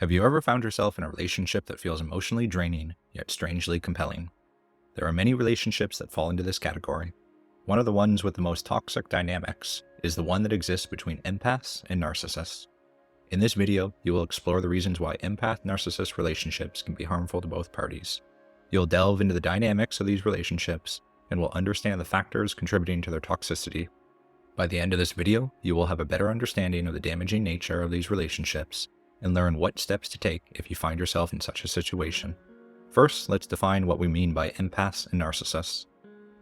Have you ever found yourself in a relationship that feels emotionally draining, yet strangely compelling? There are many relationships that fall into this category. One of the ones with the most toxic dynamics is the one that exists between empaths and narcissists. In this video, you will explore the reasons why empath-narcissist relationships can be harmful to both parties. You'll delve into the dynamics of these relationships and will understand the factors contributing to their toxicity. By the end of this video, you will have a better understanding of the damaging nature of these relationships and learn what steps to take if you find yourself in such a situation. First, let's define what we mean by empaths and narcissists.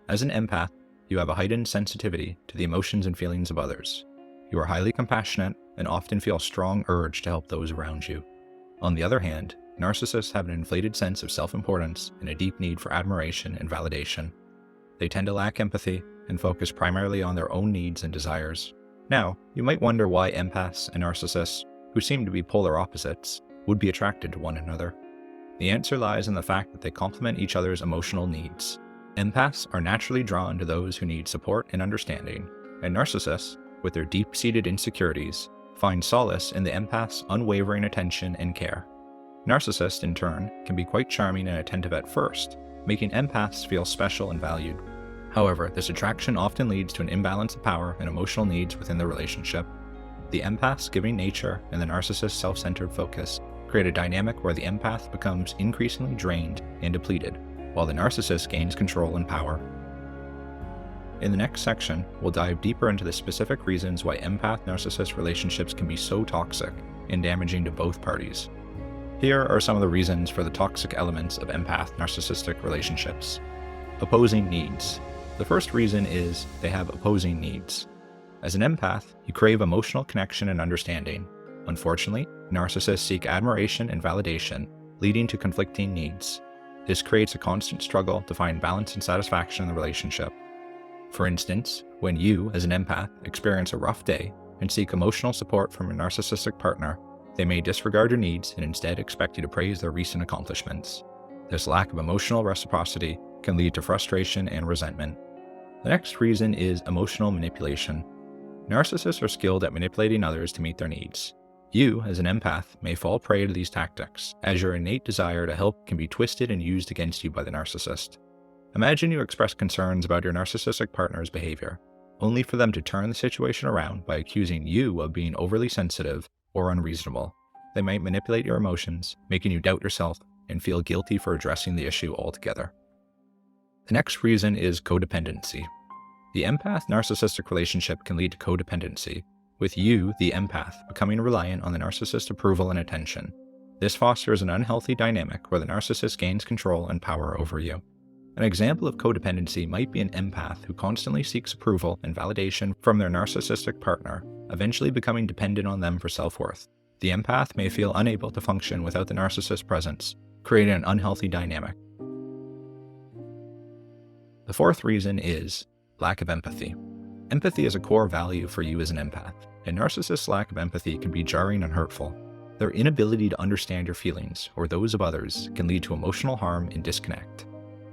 As an empath, you have a heightened sensitivity to the emotions and feelings of others. You are highly compassionate and often feel a strong urge to help those around you. On the other hand, narcissists have an inflated sense of self-importance and a deep need for admiration and validation. They tend to lack empathy and focus primarily on their own needs and desires. Now, you might wonder why empaths and narcissists, who seem to be polar opposites, would be attracted to one another. The answer lies in the fact that they complement each other's emotional needs. Empaths are naturally drawn to those who need support and understanding, and narcissists, with their deep-seated insecurities, find solace in the empath's unwavering attention and care. Narcissists, in turn, can be quite charming and attentive at first, making empaths feel special and valued. However, this attraction often leads to an imbalance of power and emotional needs within the relationship. The empath's giving nature and the narcissist's self-centered focus create a dynamic where the empath becomes increasingly drained and depleted, while the narcissist gains control and power. In the next section, we'll dive deeper into the specific reasons why empath-narcissist relationships can be so toxic and damaging to both parties. Here are some of the reasons for the toxic elements of empath-narcissistic relationships. Opposing needs. The first reason is they have opposing needs. As an empath, you crave emotional connection and understanding. Unfortunately, narcissists seek admiration and validation, leading to conflicting needs. This creates a constant struggle to find balance and satisfaction in the relationship. For instance, when you, as an empath, experience a rough day and seek emotional support from a narcissistic partner, they may disregard your needs and instead expect you to praise their recent accomplishments. This lack of emotional reciprocity can lead to frustration and resentment. The next reason is emotional manipulation. Narcissists are skilled at manipulating others to meet their needs. You, as an empath, may fall prey to these tactics, as your innate desire to help can be twisted and used against you by the narcissist. Imagine you express concerns about your narcissistic partner's behavior, only for them to turn the situation around by accusing you of being overly sensitive or unreasonable. They might manipulate your emotions, making you doubt yourself and feel guilty for addressing the issue altogether. The next reason is codependency. The empath-narcissistic relationship can lead to codependency, with you, the empath, becoming reliant on the narcissist's approval and attention. This fosters an unhealthy dynamic where the narcissist gains control and power over you. An example of codependency might be an empath who constantly seeks approval and validation from their narcissistic partner, eventually becoming dependent on them for self-worth. The empath may feel unable to function without the narcissist's presence, creating an unhealthy dynamic. The fourth reason is lack of empathy. Empathy is a core value for you as an empath, and narcissists' lack of empathy can be jarring and hurtful. Their inability to understand your feelings or those of others can lead to emotional harm and disconnect.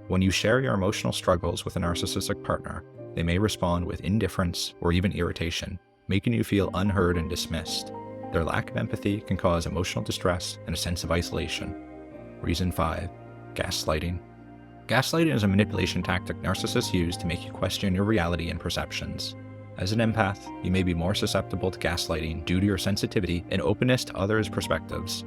When you share your emotional struggles with a narcissistic partner, they may respond with indifference or even irritation, making you feel unheard and dismissed. Their lack of empathy can cause emotional distress and a sense of isolation. Reason 5. Gaslighting. Gaslighting is a manipulation tactic narcissists use to make you question your reality and perceptions. As an empath, you may be more susceptible to gaslighting due to your sensitivity and openness to others' perspectives.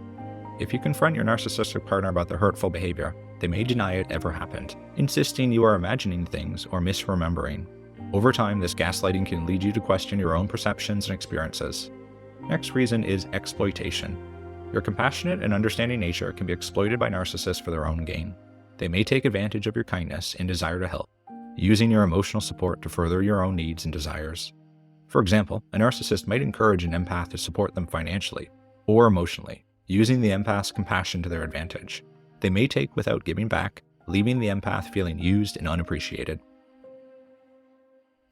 If you confront your narcissistic partner about their hurtful behavior, they may deny it ever happened, insisting you are imagining things or misremembering. Over time, this gaslighting can lead you to question your own perceptions and experiences. Next reason is exploitation. Your compassionate and understanding nature can be exploited by narcissists for their own gain. They may take advantage of your kindness and desire to help, using your emotional support to further your own needs and desires. For example, a narcissist might encourage an empath to support them financially or emotionally, using the empath's compassion to their advantage. They may take without giving back, leaving the empath feeling used and unappreciated.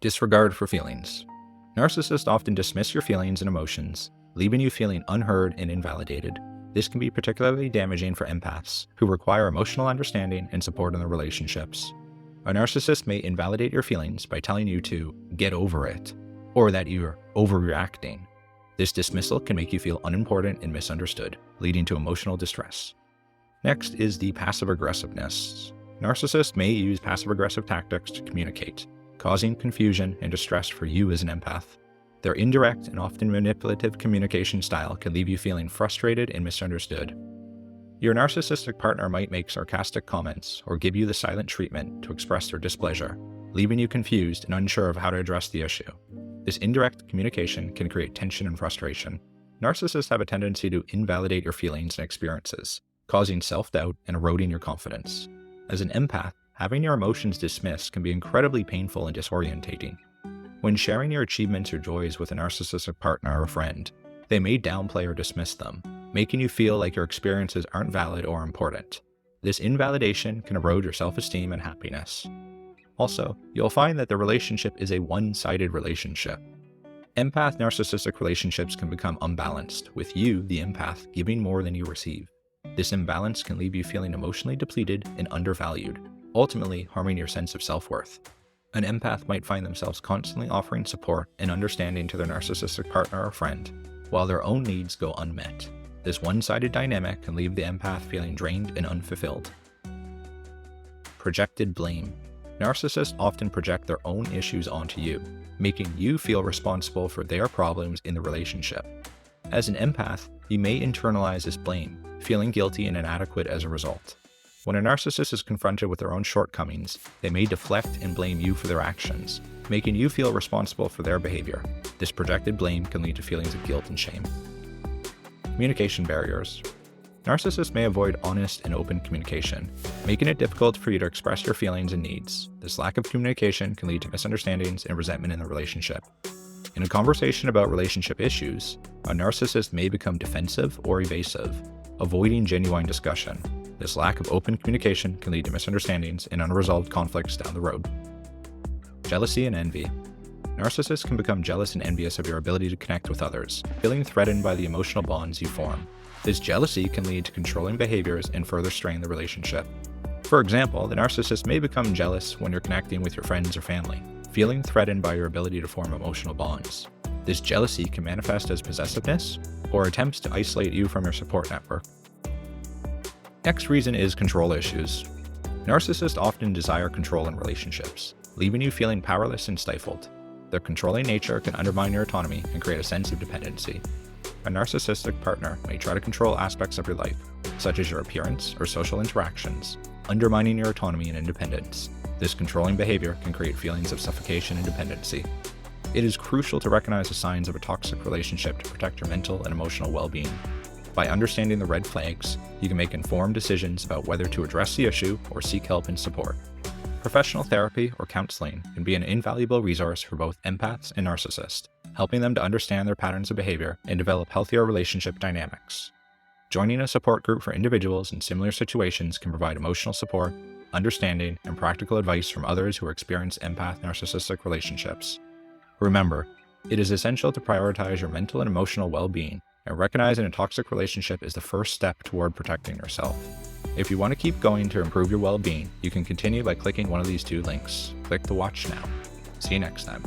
Disregard for feelings. Narcissists often dismiss your feelings and emotions, leaving you feeling unheard and invalidated. This can be particularly damaging for empaths, who require emotional understanding and support in their relationships. A narcissist may invalidate your feelings by telling you to get over it, or that you're overreacting. This dismissal can make you feel unimportant and misunderstood, leading to emotional distress. Next is the passive aggressiveness. Narcissists may use passive-aggressive tactics to communicate, causing confusion and distress for you as an empath. Their indirect and often manipulative communication style can leave you feeling frustrated and misunderstood. Your narcissistic partner might make sarcastic comments or give you the silent treatment to express their displeasure, leaving you confused and unsure of how to address the issue. This indirect communication can create tension and frustration. Narcissists have a tendency to invalidate your feelings and experiences, causing self-doubt and eroding your confidence. As an empath, having your emotions dismissed can be incredibly painful and disorientating. When sharing your achievements or joys with a narcissistic partner or friend, they may downplay or dismiss them, making you feel like your experiences aren't valid or important. This invalidation can erode your self-esteem and happiness. Also, you'll find that the relationship is a one-sided relationship. Empath narcissistic relationships can become unbalanced, with you, the empath, giving more than you receive. This imbalance can leave you feeling emotionally depleted and undervalued, ultimately harming your sense of self-worth. An empath might find themselves constantly offering support and understanding to their narcissistic partner or friend, while their own needs go unmet. This one-sided dynamic can leave the empath feeling drained and unfulfilled. Projected blame. Narcissists often project their own issues onto you, making you feel responsible for their problems in the relationship. As an empath, you may internalize this blame, feeling guilty and inadequate as a result. When a narcissist is confronted with their own shortcomings, they may deflect and blame you for their actions, making you feel responsible for their behavior. This projected blame can lead to feelings of guilt and shame. Communication barriers. Narcissists may avoid honest and open communication, making it difficult for you to express your feelings and needs. This lack of communication can lead to misunderstandings and resentment in the relationship. In a conversation about relationship issues, a narcissist may become defensive or evasive, avoiding genuine discussion. This lack of open communication can lead to misunderstandings and unresolved conflicts down the road. Jealousy and envy. Narcissists can become jealous and envious of your ability to connect with others, feeling threatened by the emotional bonds you form. This jealousy can lead to controlling behaviors and further strain the relationship. For example, the narcissist may become jealous when you're connecting with your friends or family, feeling threatened by your ability to form emotional bonds. This jealousy can manifest as possessiveness or attempts to isolate you from your support network. Next reason is control issues. Narcissists often desire control in relationships, leaving you feeling powerless and stifled. Their controlling nature can undermine your autonomy and create a sense of dependency. A narcissistic partner may try to control aspects of your life, such as your appearance or social interactions, undermining your autonomy and independence. This controlling behavior can create feelings of suffocation and dependency. It is crucial to recognize the signs of a toxic relationship to protect your mental and emotional well-being. By understanding the red flags, you can make informed decisions about whether to address the issue or seek help and support. Professional therapy or counseling can be an invaluable resource for both empaths and narcissists, helping them to understand their patterns of behavior and develop healthier relationship dynamics. Joining a support group for individuals in similar situations can provide emotional support, understanding, and practical advice from others who experience empath-narcissistic relationships. Remember, it is essential to prioritize your mental and emotional well-being, and recognizing a toxic relationship is the first step toward protecting yourself. If you want to keep going to improve your well-being, you can continue by clicking one of these two links. Click to watch now. See you next time.